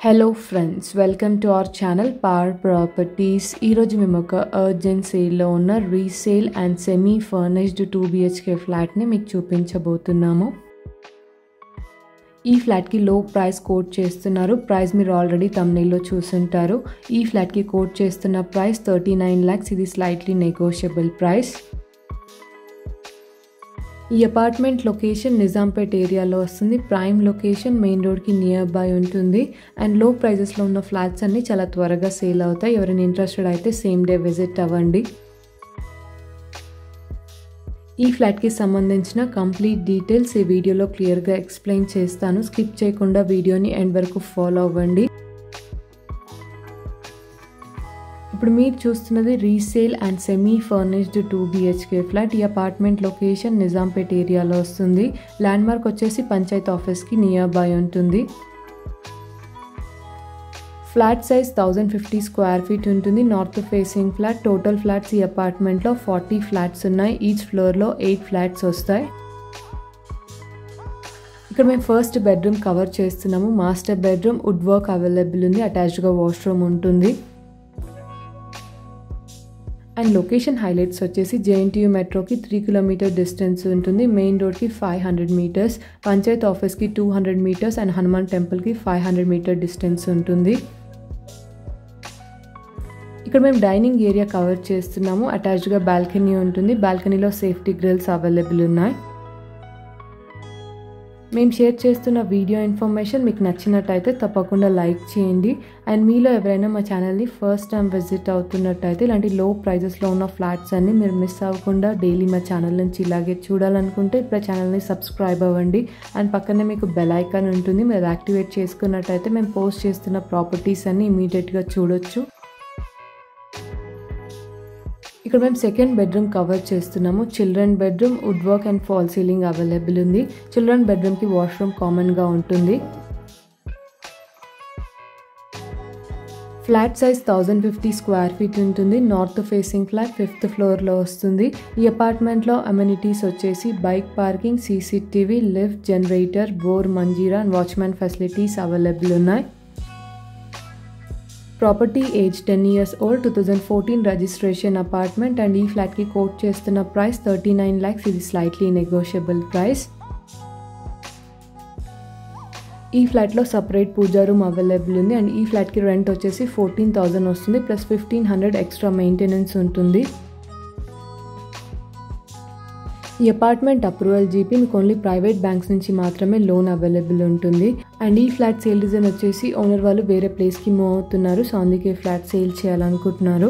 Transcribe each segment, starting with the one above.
Hello friends, welcome to our channel Power Properties. ఈరోజు మేము ఒక అర్జెంట్ సేల్లో ఉన్న resale and semi furnished 2 BHK ఫ్లాట్ని మీకు చూపించబోతున్నాము. ఈ ఫ్లాట్కి లో ప్రైస్ కోట్ చేస్తున్నారు. ప్రైస్ మీరు ఆల్రెడీ థంబ్నెయిల్లో చూసుంటారు. ఈ ఫ్లాట్కి కోట్ చేస్తున్న ప్రైస్ 39 lakhs. ఇది స్లైట్లీ నెగోషియబుల్ ప్రైస్. ఈ అపార్ట్మెంట్ లొకేషన్ నిజాంపేట్ ఏరియాలో వస్తుంది. ప్రైమ్ లొకేషన్, మెయిన్ రోడ్కి నియర్ బై ఉంటుంది. అండ్ లో ప్రైజెస్లో ఉన్న ఫ్లాట్స్ అన్నీ చాలా త్వరగా సేల్ అవుతాయి. ఎవరైనా ఇంట్రెస్టెడ్ అయితే సేమ్ డే విజిట్ అవ్వండి. ఈ ఫ్లాట్కి సంబంధించిన కంప్లీట్ డీటెయిల్స్ ఈ వీడియోలో క్లియర్గా ఎక్స్ప్లెయిన్ చేస్తాను. స్కిప్ చేయకుండా వీడియోని ఎండ్ వరకు ఫాలో అవ్వండి. ఇప్పుడు మీరు చూస్తున్నది resale and semi furnished 2 BHK flat. ఈ అపార్ట్మెంట్ లొకేషన్ నిజాంపేట్ ఏరియాలో వస్తుంది. ల్యాండ్ మార్క్ వచ్చేసి పంచాయత్ ఆఫీస్కి నియర్ బై ఉంటుంది. ఫ్లాట్ సైజ్ 1050 స్క్వేర్ ఫీట్ ఉంటుంది. North facing flat. Total flats ఈ అపార్ట్మెంట్లో 40 ఫ్లాట్స్ ఉన్నాయి. ఈచ్ ఫ్లోర్లో 8 ఫ్లాట్స్ వస్తాయి. ఇక్కడ మేము ఫస్ట్ బెడ్రూమ్ కవర్ చేస్తున్నాము. Master bedroom, wood work available ఉంది. అటాచ్డ్గా వాష్రూమ్ ఉంటుంది. అండ్ లొకేషన్ హైలైట్స్ వచ్చేసి JNTU మెట్రోకి 3 km డిస్టెన్స్ ఉంటుంది. మెయిన్ రోడ్కి 500 meters, పంచాయత్ ఆఫీస్కి 200 meters అండ్ హనుమాన్ టెంపుల్కి 500 meter డిస్టెన్స్ ఉంటుంది. ఇక్కడ మేము డైనింగ్ ఏరియా కవర్ చేస్తున్నాము. అటాచ్డ్గా బాల్కనీ ఉంటుంది. బాల్కనీలో సేఫ్టీ గ్రిల్స్ అవైలబుల్ ఉన్నాయి. మేము షేర్ చేస్తున్న వీడియో ఇన్ఫర్మేషన్ మీకు నచ్చినట్టయితే తప్పకుండా లైక్ చేయండి. అండ్ మీలో ఎవరైనా మా ఛానల్ని ఫస్ట్ టైం విజిట్ అవుతున్నట్టయితే ఇలాంటి లో ప్రైజెస్లో ఉన్న ఫ్లాట్స్ అన్ని మీరు మిస్ అవ్వకుండా డైలీ మా ఛానల్ నుంచి ఇలాగే చూడాలనుకుంటే ఇప్పుడు ఛానల్ని సబ్స్క్రైబ్ అవ్వండి. అండ్ పక్కనే మీకు బెల్ ఐకాన్ ఉంటుంది. మీరు యాక్టివేట్ చేసుకున్నట్టయితే మేము పోస్ట్ చేస్తున్న ప్రాపర్టీస్ అన్ని ఇమీడియట్గా చూడొచ్చు. ఇక్కడ మేము సెకండ్ బెడ్రూమ్ కవర్ చేస్తున్నాము. Children bedroom, wood work and fall ceiling available ఉంది. చిల్డ్రన్ బెడ్రూమ్కి వాష్రూమ్ కామన్గా ఉంటుంది. ఫ్లాట్ సైజ్ 1050 స్క్వేర్ ఫీట్ ఉంటుంది. నార్త్ ఫేసింగ్ ఫ్లాట్, 5th ఫ్లోర్లో వస్తుంది. ఈ అపార్ట్మెంట్లో అమ్యూనిటీస్ వచ్చేసి bike parking, CCTV, lift, generator, bore, Manjeera and watchman facilities available ఉన్నాయి. Property age 10 years old, 2014 registration apartment. And ఈ ఫ్లాట్కి కోట్ చేస్తున్న ప్రైస్ 39 lakhs. ఇది స్లైట్లీ నెగోషియబుల్ ప్రైస్. ఈ ఫ్లాట్లో సపరేట్ పూజా రూమ్ అవైలబుల్ ఉంది. అండ్ ఈ ఫ్లాట్కి రెంట్ వచ్చేసి 14,000 వస్తుంది. ప్లస్ 1,500 ఎక్స్ట్రా మెయింటెనెన్స్ ఉంటుంది. ఈ అపార్ట్మెంట్ అప్రూవల్ GP. మీకు ఓన్లీ ప్రైవేట్ బ్యాంక్స్ నుంచి మాత్రమే లోన్ అవైలబుల్ ఉంటుంది. అండ్ ఈ ఫ్లాట్ సేల్ రీజన్ వచ్చేసి ఓనర్ వాళ్ళు వేరే ప్లేస్కి మూవ్ అవుతున్నారు. సో అందుకే ఫ్లాట్ సేల్ చేయాలనుకుంటున్నారు.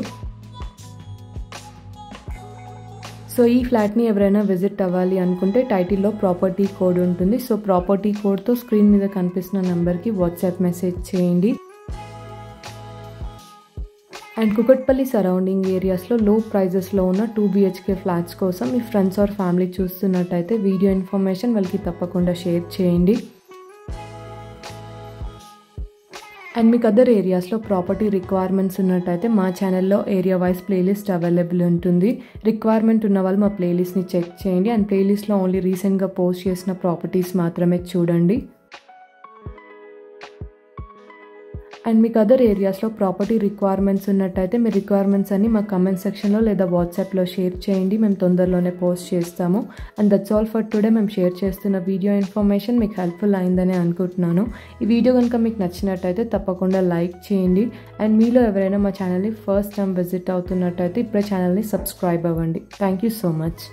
సో ఈ ఫ్లాట్ని ఎవరైనా విజిట్ అవ్వాలి అనుకుంటే టైటిల్లో ప్రాపర్టీ కోడ్ ఉంటుంది. సో ప్రాపర్టీ కోడ్తో స్క్రీన్ మీద కనిపిస్తున్న నెంబర్కి వాట్సాప్ మెసేజ్ చేయండి. అండ్ కుకట్పల్లి సరౌండింగ్ ఏరియాస్లో లో ప్రైజెస్లో ఉన్న 2 BHK ఫ్లాట్స్ కోసం మీ ఫ్రెండ్స్ ఆర్ ఫ్యామిలీ చూస్తున్నట్టయితే వీడియో ఇన్ఫర్మేషన్ వాళ్ళకి తప్పకుండా షేర్ చేయండి. అండ్ మీకు అదర్ ఏరియాస్లో ప్రాపర్టీ రిక్వైర్మెంట్స్ ఉన్నట్టయితే మా ఛానల్లో ఏరియా వైజ్ ప్లేలిస్ట్ అవైలబుల్ ఉంటుంది. రిక్వైర్మెంట్ ఉన్న వాళ్ళు మా ప్లేలిస్ట్ని చెక్ చేయండి. అండ్ ప్లేలిస్ట్లో ఓన్లీ రీసెంట్గా పోస్ట్ చేసిన ప్రాపర్టీస్ మాత్రమే చూడండి. అండ్ మీకు అదర్ ఏరియాస్లో ప్రాపర్టీ రిక్వైర్మెంట్స్ ఉన్నట్టయితే మీ రిక్వైర్మెంట్స్ అన్ని మా కమెంట్ సెక్షన్లో లేదా వాట్సాప్లో షేర్ చేయండి. మేము తొందరలోనే పోస్ట్ చేస్తాము. And that's all for today. మేము షేర్ చేస్తున్న వీడియో ఇన్ఫర్మేషన్ మీకు హెల్ప్ఫుల్ అయిందని అనుకుంటున్నాను. ఈ వీడియో కనుక మీకు నచ్చినట్టయితే తప్పకుండా లైక్ చేయండి. అండ్ మీలో ఎవరైనా మా ఛానల్ని ఫస్ట్ టైం విజిట్ అవుతున్నట్టయితే ఇప్పుడే ఛానల్ని సబ్స్క్రైబ్ అవ్వండి. Thank you so much.